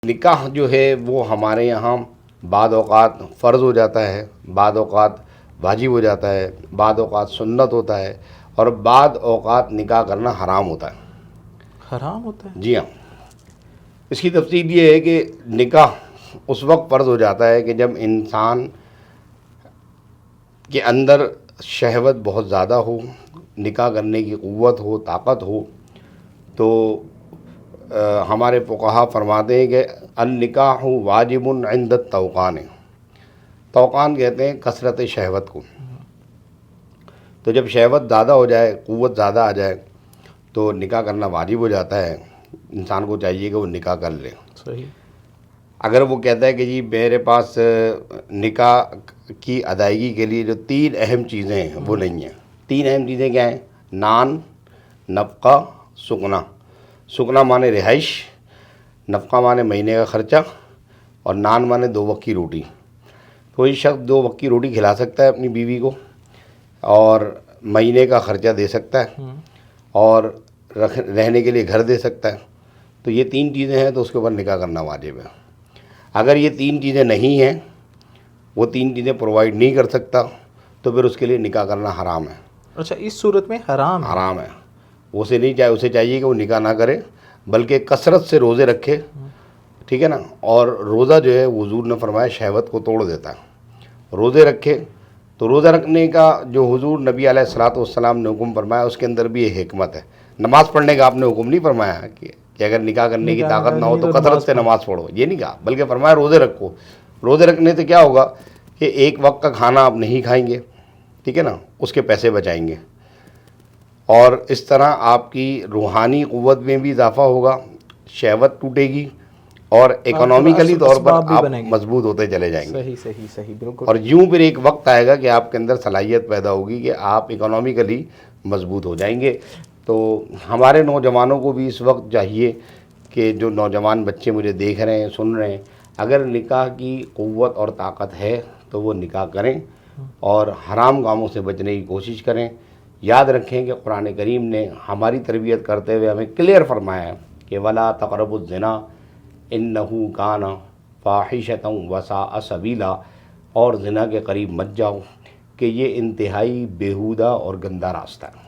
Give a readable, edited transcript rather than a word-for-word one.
نکاح جو ہے وہ ہمارے یہاں بعض اوقات فرض ہو جاتا ہے، بعض اوقات واجب ہو جاتا ہے، بعض اوقات سنت ہوتا ہے، اور بعض اوقات نکاح کرنا حرام ہوتا ہے۔ حرام ہوتا ہے؟ جی ہاں، اس کی تفصیل یہ ہے کہ نکاح اس وقت فرض ہو جاتا ہے کہ جب انسان کے اندر شہوت بہت زیادہ ہو، نکاح کرنے کی قوت ہو، طاقت ہو، تو ہمارے فقہا فرماتے ہیں کہ النکاح واجب عند الطوقان، طوقان کہتے ہیں کثرت شہوت کو۔ تو جب شہوت زیادہ ہو جائے، قوت زیادہ آ جائے تو نکاح کرنا واجب ہو جاتا ہے، انسان کو چاہیے کہ وہ نکاح کر لے۔ صحیح۔ اگر وہ کہتا ہے کہ جی میرے پاس نکاح کی ادائیگی کے لیے جو 3 اہم چیزیں ہیں وہ نہیں ہیں۔ 3 اہم چیزیں کیا ہیں؟ نان، نفقہ، سکنا۔ سکنا مانے رہائش، نفقہ مانے مہینے کا خرچہ، اور نان مانے 2 وقت کی روٹی۔ کوئی شخص 2 وقت کی روٹی کھلا سکتا ہے اپنی بیوی کو، اور مہینے کا خرچہ دے سکتا ہے، اور رہنے کے لیے گھر دے سکتا ہے۔ تو یہ 3 چیزیں ہیں تو اس کے اوپر نکاح کرنا واجب ہے۔ اگر یہ 3 چیزیں نہیں ہیں، وہ 3 چیزیں پرووائڈ نہیں کر سکتا، تو پھر اس کے لیے نکاح کرنا حرام ہے۔ اچھا، اس صورت میں حرام ہے؟ حرام ہے۔ اسے چاہیے کہ وہ نکاح نہ کرے، بلکہ کثرت سے روزے رکھے، ٹھیک ہے نا۔ اور روزہ جو ہے حضور نے فرمایا شہوت کو توڑ دیتا ہے۔ روزے رکھے، تو روزہ رکھنے کا جو حضور نبی علیہ الصلوۃ والسلام نے حکم فرمایا اس کے اندر بھی ایک حکمت ہے۔ نماز پڑھنے کا آپ نے حکم نہیں فرمایا کہ اگر نکاح کرنے کی طاقت نہ ہو تو کثرت سے نماز پڑھو، یہ نہیں کہا، بلکہ فرمایا روزے رکھو۔ روزے رکھنے سے کیا ہوگا کہ ایک وقت کا کھانا آپ نہیں کھائیں گے، ٹھیک ہے نا، اس کے پیسے بچائیں گے، اور اس طرح آپ کی روحانی قوت میں بھی اضافہ ہوگا، شہوت ٹوٹے گی، اور اکنامیکلی طور پر آپ مضبوط ہوتے چلے جائیں گے۔ صحیح صحیح صحیح، بالکل۔ اور یوں پھر ایک وقت آئے گا کہ آپ کے اندر صلاحیت پیدا ہوگی کہ آپ اکنامیکلی مضبوط ہو جائیں گے۔ تو ہمارے نوجوانوں کو بھی اس وقت چاہیے کہ جو نوجوان بچے مجھے دیکھ رہے ہیں، سن رہے ہیں، اگر نکاح کی قوت اور طاقت ہے تو وہ نکاح کریں اور حرام کاموں سے بچنے کی کوشش کریں۔ یاد رکھیں کہ قرآن کریم نے ہماری تربیت کرتے ہوئے ہمیں کلیئر فرمایا ہے کہ وَلَا تَقْرَبُوا الزِّنَا إِنَّهُ كَانَ فَاحِشَةً وَسَاءَ سَبِيلًا، اور زنا کے قریب مت جاؤ کہ یہ انتہائی بیہودہ اور گندہ راستہ ہے۔